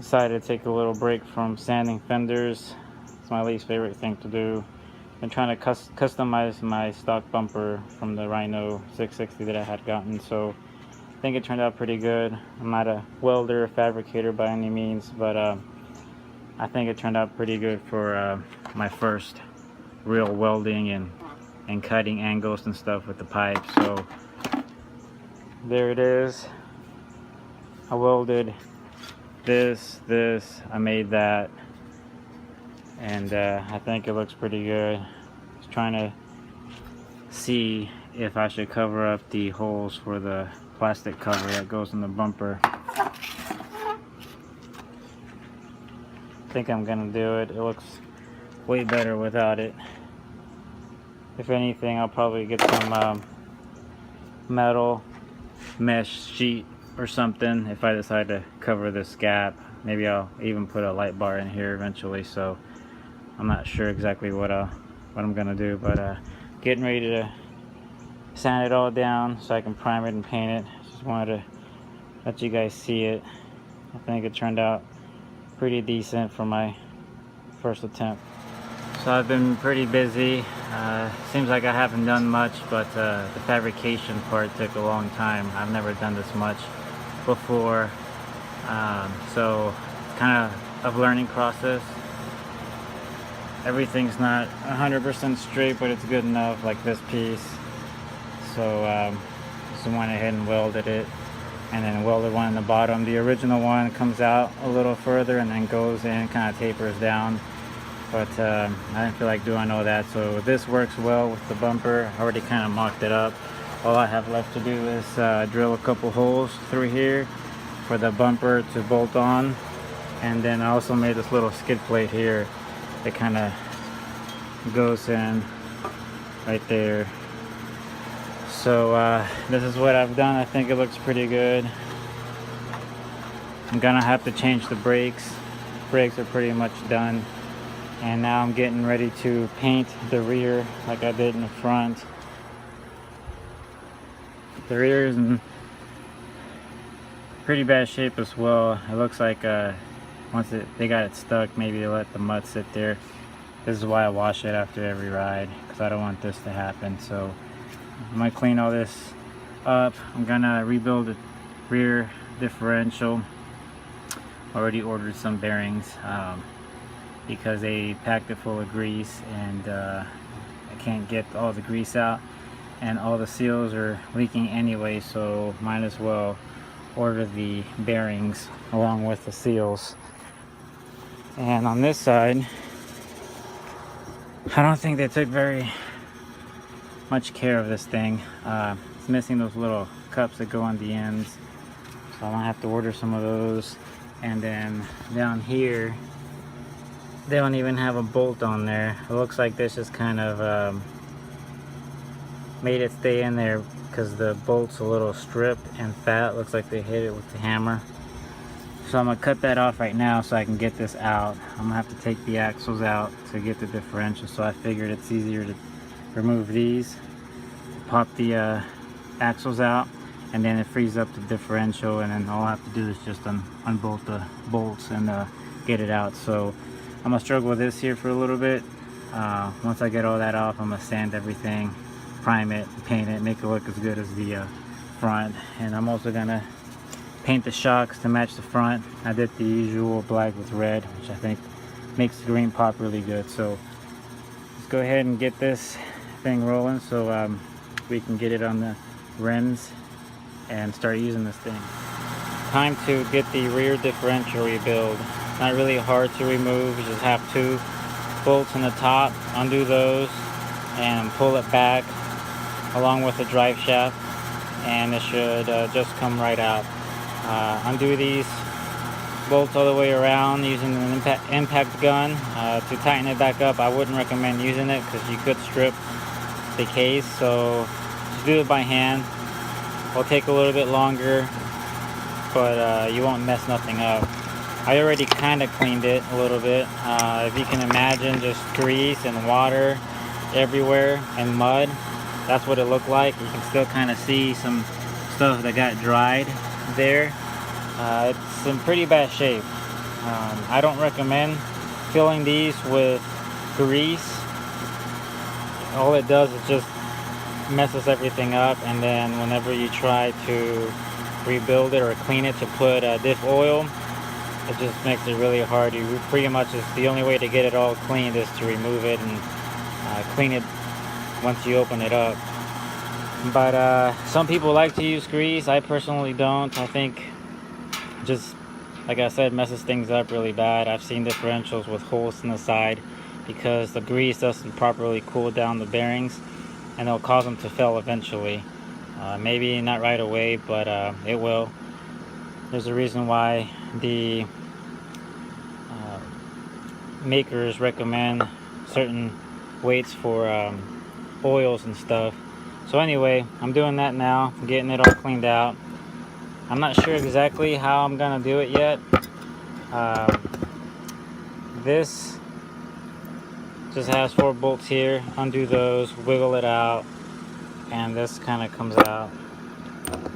decided to take a little break from sanding fenders. It's my least favorite thing to do. Been trying to customize my stock bumper from the Rhino 660 that I had gotten, so I think it turned out pretty good. I'm not a welder or fabricator by any means, but I think it turned out pretty good for my first real welding and cutting angles and stuff with the pipe. So there it is. I welded this, I made that, and I think it looks pretty good. Just trying to see if I should cover up the holes for the plastic cover that goes in the bumper. I think I'm gonna do it. It looks way better without it. If anything, I'll probably get some metal mesh sheet or something if I decide to cover this gap. Maybe I'll even put a light bar in here eventually, so I'm not sure exactly what I'm gonna do, but getting ready to sand it all down so I can prime it and paint it. Just wanted to let you guys see it. I think it turned out pretty decent for my first attempt. So I've been pretty busy. Seems like I haven't done much, but the fabrication part took a long time. I've never done this much before, so it's kind of a learning process. Everything's not 100% straight, but it's good enough, like this piece. So just went ahead and welded it, and then welded one in the bottom. The original one comes out a little further and then goes in, kind of tapers down. But I didn't feel like doing all that, so this works well with the bumper. I already kind of mocked it up. All I have left to do is drill a couple holes through here for the bumper to bolt on, and then I also made this little skid plate here that kind of goes in right there. So this is what I've done. I think it looks pretty good. I'm gonna have to change the brakes. Brakes are pretty much done. And now I'm getting ready to paint the rear like I did in the front. The rear is in pretty bad shape as well. It looks like once they got it stuck, maybe they let the mud sit there. This is why I wash it after every ride, because I don't want this to happen. So I'm gonna clean all this up. I'm gonna rebuild the rear differential. Already ordered some bearings. Because they packed it full of grease, and I can't get all the grease out, and all the seals are leaking anyway, so might as well order the bearings along with the seals. And on this side, I don't think they took very much care of this thing. It's missing those little cups that go on the ends, so I'm gonna have to order some of those. And then down here, they don't even have a bolt on there. It looks like this just kind of made it stay in there because the bolt's a little stripped and fat. Looks like they hit it with the hammer. So I'm gonna cut that off right now so I can get this out. I'm gonna have to take the axles out to get the differential, so I figured it's easier to remove these, pop the axles out, and then it frees up the differential, and then all I have to do is just unbolt the bolts and get it out. So I'm gonna struggle with this here for a little bit. Once I get all that off, I'm gonna sand everything, prime it, paint it, make it look as good as the front. And I'm also gonna paint the shocks to match the front. I did the usual black with red, which I think makes the green pop really good. So let's go ahead and get this thing rolling so we can get it on the rims and start using this thing. Time to get the rear differential rebuild. Not really hard to remove. You just have two bolts on the top. Undo those and pull it back along with the drive shaft, and it should just come right out. Undo these bolts all the way around using an impact gun to tighten it back up. I wouldn't recommend using it because you could strip the case, so just do it by hand. It'll take a little bit longer, but you won't mess nothing up. I already kind of cleaned it a little bit. If you can imagine, just grease and water everywhere and mud. That's what it looked like. You can still kind of see some stuff that got dried there. It's in pretty bad shape. I don't recommend filling these with grease. All it does is just messes everything up, and then whenever you try to rebuild it or clean it to put diff oil, it just makes it really hard. You pretty much, is the only way to get it all cleaned is to remove it and clean it once you open it up. But some people like to use grease. I personally don't. I think, just like I said, messes things up really bad. I've seen differentials with holes in the side because the grease doesn't properly cool down the bearings, and it'll cause them to fail eventually. Maybe not right away, but it will. There's a reason why the makers recommend certain weights for oils and stuff. So anyway, I'm doing that now, getting it all cleaned out. I'm not sure exactly how I'm gonna do it yet. This just has 4 bolts here. Undo those, wiggle it out, and this kind of comes out.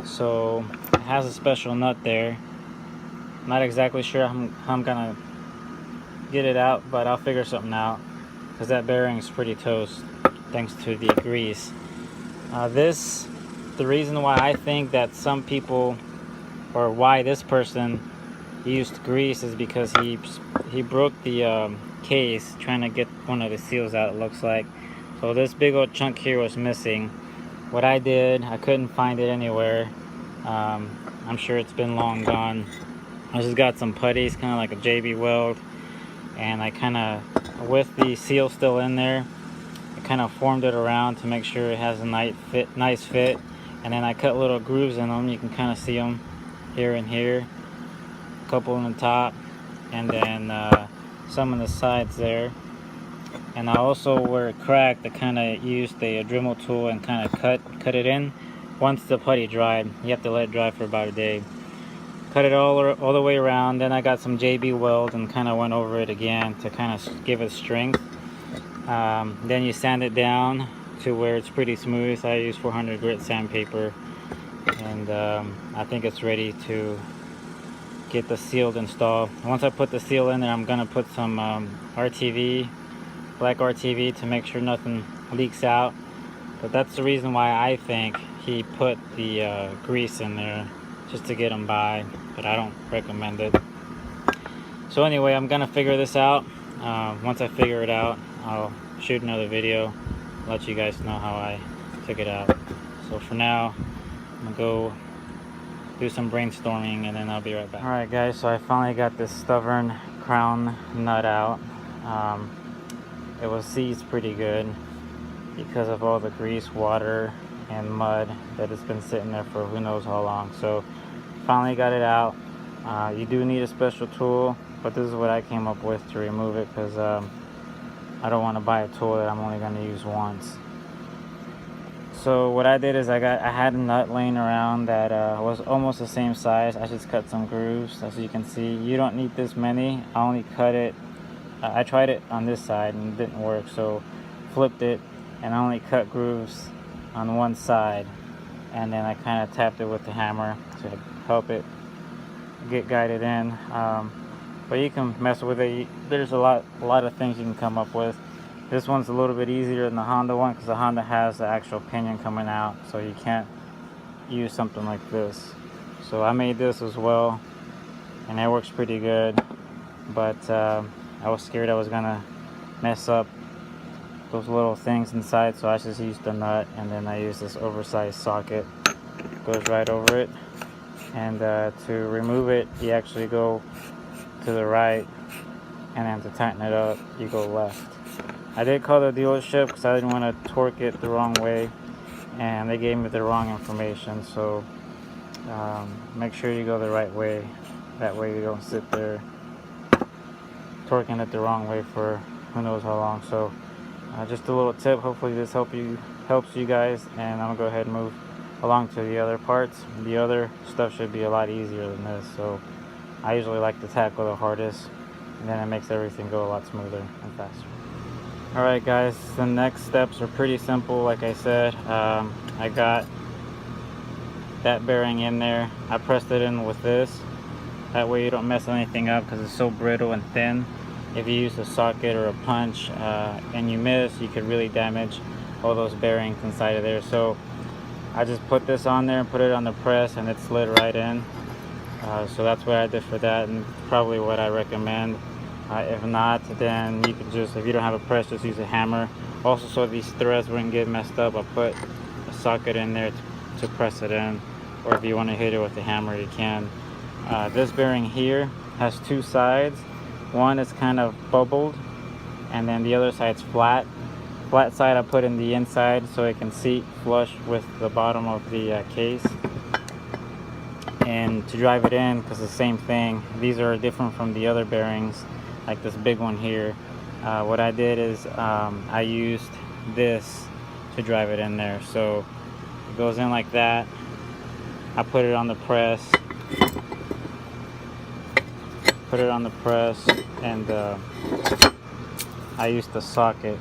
So it has a special nut there. Not exactly sure how I'm gonna get it out, but I'll figure something out, because that bearing is pretty toast thanks to the grease. The reason why I think that some people, or why this person used grease, is because he broke the case trying to get one of the seals out, it looks like. So this big old chunk here was missing. What I did, I couldn't find it anywhere. I'm sure it's been long gone. I just got some putties, kind of like a JB weld, and I kind of, with the seal still in there, I kind of formed it around to make sure it has a nice fit, and then I cut little grooves in them. You can kind of see them here and here, a couple on the top, and then some on the sides there. And I also, where it cracked, I kind of used a Dremel tool and kind of cut it in. Once the putty dried, you have to let it dry for about a day. Cut it all the way around. Then I got some JB weld and kind of went over it again to kind of give it strength. Then you sand it down to where it's pretty smooth. I use 400 grit sandpaper, and I think it's ready to get the seal installed. Once I put the seal in there, I'm gonna put some RTV, black RTV, to make sure nothing leaks out. But that's the reason why I think he put the grease in there, just to get them by, but I don't recommend it. So anyway, I'm gonna figure this out. Once I figure it out, I'll shoot another video, let you guys know how I took it out. So for now, I'm gonna go do some brainstorming, and then I'll be right back. Alright guys, so I finally got this stubborn crown nut out. It was seized pretty good because of all the grease, water, and mud that has been sitting there for who knows how long. So finally got it out. You do need a special tool, but this is what I came up with to remove it, because I don't want to buy a tool that I'm only going to use once. So what I did is I had a nut laying around that was almost the same size. I just cut some grooves. As you can see, you don't need this many. I only cut it, I tried it on this side and it didn't work, so flipped it, and I only cut grooves on one side, and then I kind of tapped it with the hammer to help it get guided in. But you can mess with it. There's a lot of things you can come up with. This one's a little bit easier than the Honda one, because the Honda has the actual pinion coming out, so you can't use something like this. So I made this as well, and it works pretty good. But I was scared I was gonna mess up those little things inside, so I just used the nut, and then I used this oversized socket. Goes right over it. And to remove it, you actually go to the right, and then to tighten it up, you go left. I did call the dealership because I didn't want to torque it the wrong way, and they gave me the wrong information. So make sure you go the right way. That way you don't sit there torquing it the wrong way for who knows how long. So just a little tip. Hopefully this helps you guys, and I'm gonna go ahead and move along to the other parts. The other stuff should be a lot easier than this, so I usually like to tackle the hardest, and then it makes everything go a lot smoother and faster. Alright guys, the next steps are pretty simple. Like I said, I got that bearing in there. I pressed it in with this, That way you don't mess anything up because it's so brittle and thin. If you use a socket or a punch and you miss, you could really damage all those bearings inside of there. So I just put this on there and put it on the press, and it slid right in. So that's what I did for that, and probably what I recommend. If not, then you can just, if you don't have a press, just use a hammer. Also, so these threads wouldn't get messed up, I put a socket in there to press it in, or if you want to hit it with a hammer, you can. This bearing here has two sides. One is kind of bubbled, and then the other side's flat. Flat side I put in the inside so it can seat flush with the bottom of the case. And to drive it in, because the same thing, these are different from the other bearings, like this big one here. What I did is I used this to drive it in there. So it goes in like that. I put it on the press, and I used the socket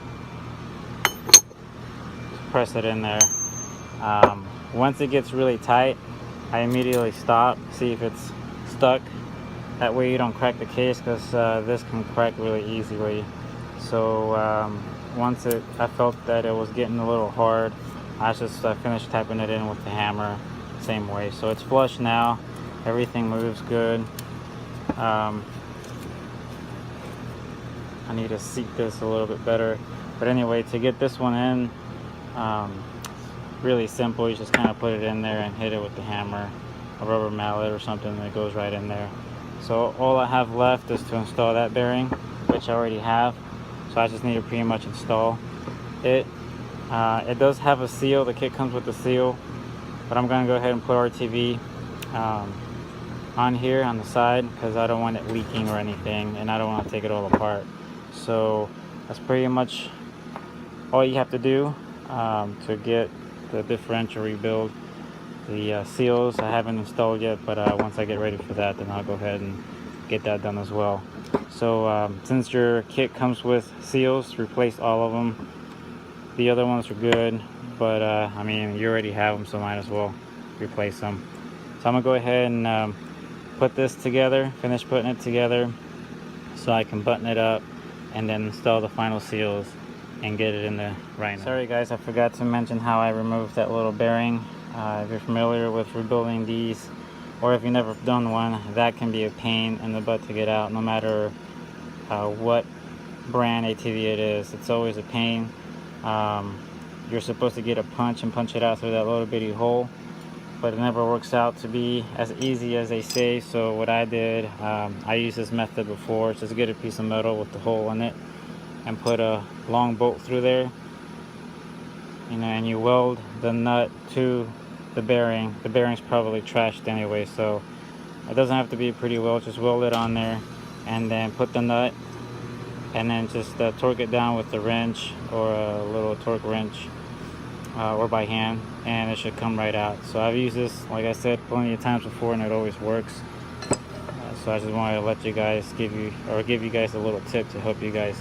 to press it in there. Once it gets really tight, I immediately stop, see if it's stuck. That way you don't crack the case, because this can crack really easily. So once I felt that it was getting a little hard, I just finished tapping it in with the hammer, same way. So it's flush now, everything moves good. I need to seat this a little bit better. But anyway, to get this one in, really simple. You just kind of put it in there and hit it with the hammer, a rubber mallet or something that goes right in there. So all I have left is to install that bearing, which I already have. So I just need to pretty much install it. It does have a seal. The kit comes with a seal, but I'm gonna go ahead and put RTV on here on the side, because I don't want it leaking or anything, and I don't want to take it all apart. So that's pretty much all you have to do to get the differential rebuild. The seals I haven't installed yet, but once I get ready for that, then I'll go ahead and get that done as well. So since your kit comes with seals, replace all of them. The other ones are good, but I mean, you already have them, so might as well replace them. So I'm gonna go ahead and put this together, finish putting it together, so I can button it up and then install the final seals and get it in the Rhino. Sorry guys, I forgot to mention how I removed that little bearing. If you're familiar with rebuilding these, or if you've never done one, that can be a pain in the butt to get out, no matter what brand ATV it is. It's always a pain. You're supposed to get a punch and punch it out through that little bitty hole, but it never works out to be as easy as they say. So what I did, I used this method before. Just get a piece of metal with the hole in it and put a long bolt through there, and you weld the nut to the bearing. The bearing's probably trashed anyway, so it doesn't have to be pretty weld. Just weld it on there and then put the nut, and then just torque it down with the wrench or a little torque wrench, or by hand, and it should come right out. So I've used this, like I said, plenty of times before, and it always works. So I just wanted to let you guys give you guys a little tip to help you guys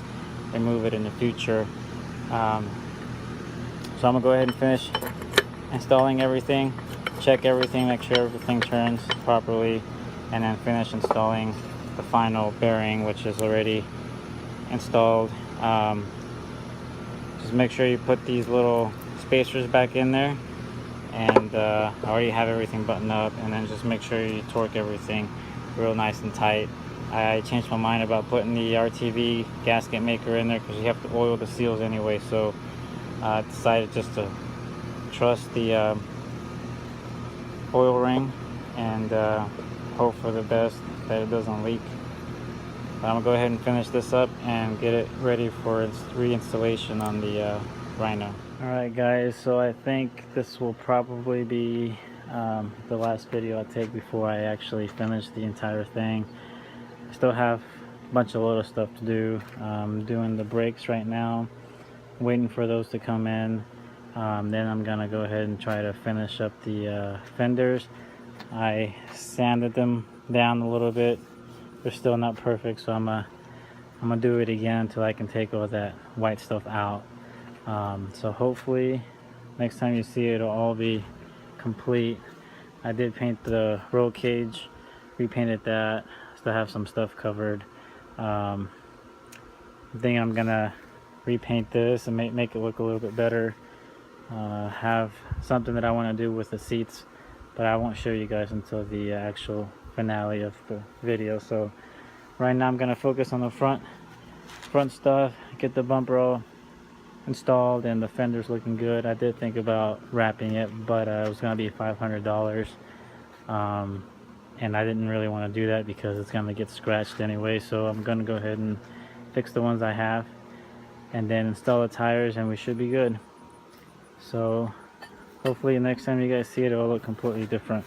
remove it in the future. So I'm gonna go ahead and finish installing everything, check everything, make sure everything turns properly, and then finish installing the final bearing, which is already installed. Just make sure you put these little spacers back in there, and I already have everything buttoned up, and then just make sure you torque everything real nice and tight. I changed my mind about putting the RTV gasket maker in there, because you have to oil the seals anyway, so I decided just to trust the oil ring and hope for the best that it doesn't leak. But I'm gonna go ahead and finish this up and get it ready for its reinstallation on the Rhino. Alright guys, so I think this will probably be the last video I take before I actually finish the entire thing. I still have a bunch of little stuff to do. I'm doing the brakes right now, waiting for those to come in. Then I'm gonna go ahead and try to finish up the fenders. I sanded them down a little bit. They're still not perfect, so I'm gonna do it again until I can take all that white stuff out. So hopefully next time you see it, it'll all be complete. I did paint the roll cage repainted that. Still have some stuff covered. I think I'm gonna repaint this and make it look a little bit better. Have something that I want to do with the seats, but I won't show you guys until the actual finale of the video. So right now I'm gonna focus on the front stuff, get the bumper all installed, and the fender's looking good. I did think about wrapping it, but it was gonna be $500, and I didn't really want to do that because it's gonna get scratched anyway. So I'm gonna go ahead and fix the ones I have and then install the tires, and we should be good. So hopefully next time you guys see it, it'll look completely different.